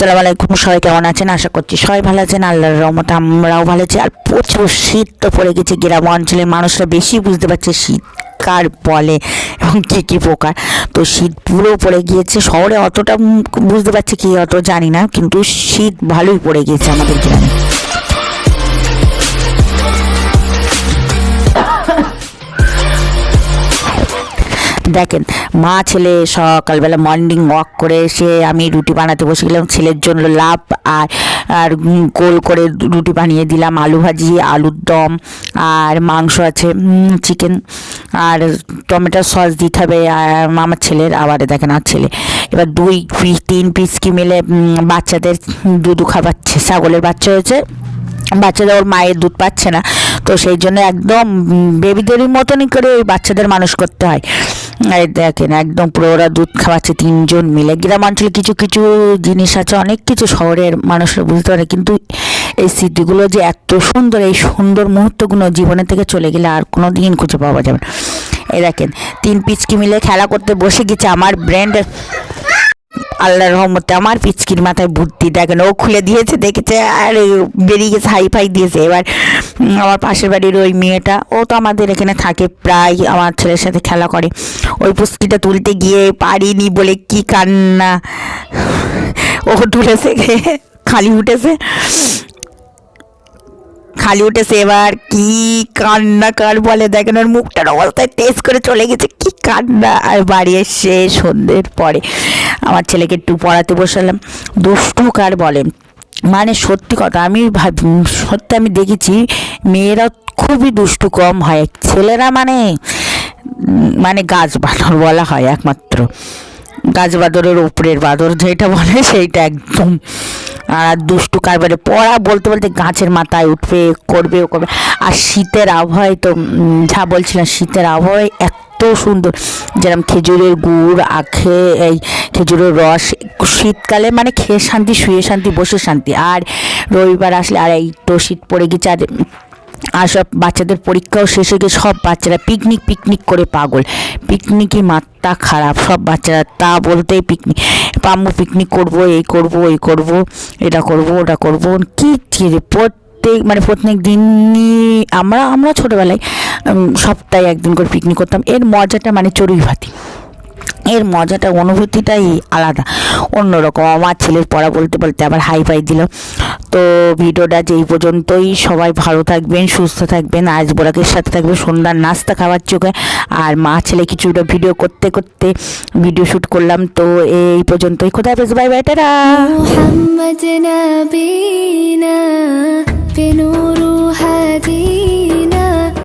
আসসালামু আলাইকুম, সবাই কেমন আছেন? আশা করছি সবাই ভালো আছেন। আল্লাহর রহমতে আমরাও ভালো আছি। আর প্রচুর শীত তো পড়ে গেছে। গ্রাম অঞ্চলের মানুষরা বেশি বুঝতে পারছে শীত কার বলে এবং কী কী প্রকার। তো শীত পুরো পড়ে গিয়েছে। শহরে অতটা বুঝতে পারছে কি অত জানি না, কিন্তু শীত ভালোই পড়ে গিয়েছে আমাদের গ্রামে। দেখেন, মা ছেলে সকালবেলা মর্নিং ওয়াক করে এসে আমি রুটি বানাতে বসে গেলাম। ছেলের জন্য লাভ আর আর গোল করে রুটি বানিয়ে দিলাম, আলু ভাজি, আলুর দম, আর মাংস আছে চিকেন, আর টমেটো সস দিতে হবে আমার ছেলের। আবার দেখেন আর ছেলে এবার 2-3 পিস কি মিলে বাচ্চাদের দুধ খাওয়াচ্ছে। ছাগলের বাচ্চা হয়েছে, বাচ্চাদের ওর মায়ের দুধ পাচ্ছে না, তো সেই জন্য একদম বেবিদেরই মতনই করে ওই বাচ্চাদের মানুষ করতে হয়। এই দেখেন একদম পুরো ওরা দুধ খাওয়াচ্ছে 3জন মিলে। গ্রাম অঞ্চলে কিছু কিছু জিনিস আছে, অনেক কিছু শহরের মানুষরা বুঝতে পারে, কিন্তু এই স্মৃতিগুলো যে এত সুন্দর, এই সুন্দর মুহূর্তগুলো জীবনের থেকে চলে গেলে আর কোনো দিন খুঁজে পাওয়া যাবে না। এই দেখেন 3 পিচকি মিলে খেলা করতে বসে গেছে। আমার ব্র্যান্ড আল্লাহর রহমতে আমার পিচকির মাথায় বুদ্ধি, দেখেন ও খুলে দিয়েছে, দেখেছে আর বেরিয়ে গেছে, হাই ফাই দিয়েছে। এবার আমার পাশের বাড়ির ওই মেয়েটা, ও তো আমাদের এখানে থাকে, প্রায় আমার ছেলের সাথে খেলা করে, ওই পুচকিটা তুলতে গিয়ে পারিনি বলে কি কান্না, ও তুলেছে খালি উঠেছে। এবার কি কান্না কার বলে, দেখেন ওর মুখটার অবস্থায় টেস্ট করে চলে গেছে, কি কান্না। আর বাড়ি এসে সন্ধ্যের পরে আমার ছেলেকে একটু পড়াতে বসালাম। দুষ্টু কার বলে, মানে সত্যি কথা, সত্যি আমি দেখেছি মেয়েরা খুবই দুষ্টু কম হয়, ছেলেরা মানে গাছ বাঁদর বলা হয়, একমাত্র গাছ বাঁদরের উপরের বাঁদর যেটা বলে সেইটা একদম। আর দুষ্টু কারবারে পড়া বলতে বলতে গাছের মাথায় উঠবে, করবে ও করবে। আর শীতের আবহাওয়ায় তো যা বলছিলাম, শীতের আবহাওয়ায় এত সুন্দর, যেরকম খেজুরের গুড়, এই খেজুরের রস, শীতকালে মানে খেয়ে শান্তি, শুয়ে শান্তি, বসে শান্তি। আর রবিবার আসলে আর এই তো শীত পড়ে গেছে, আর সব বাচ্চাদের পরীক্ষাও শেষ হয়ে গিয়ে সব বাচ্চারা পিকনিক করে পাগল। পিকনিকই মাত্রা খারাপ, সব বাচ্চারা তা বলতেই পিকনিক, পাম্মু পিকনিক করবো, এই করবো, ওই করবো, এটা করবো, ওটা করবো, কি প্রত্যেক দিনই আমরা ছোটোবেলায় সপ্তাহে একদিন করে পিকনিক করতাম। এর মজাটা চড়ুই ভাতি, এর মজাটা, অনুভূতিটাই আলাদা, অন্যরকম। আমার ছেলের পড়া বলতে বলতে আবার হাই ফাই দিল। তো ভিডিওটা যেই পর্যন্তই, সবাই ভালো থাকবেন, সুস্থ থাকবেন। আজ বোরাকের সাথে থাকবে সন্ধ্যার নাস্তা খাওয়ার চোখে। আর মা ছেলে কিছুটা ভিডিও করতে করতে ভিডিও শ্যুট করলাম। তো এই পর্যন্তই, খোদা হাফেজ, বাই বাই, টাটা।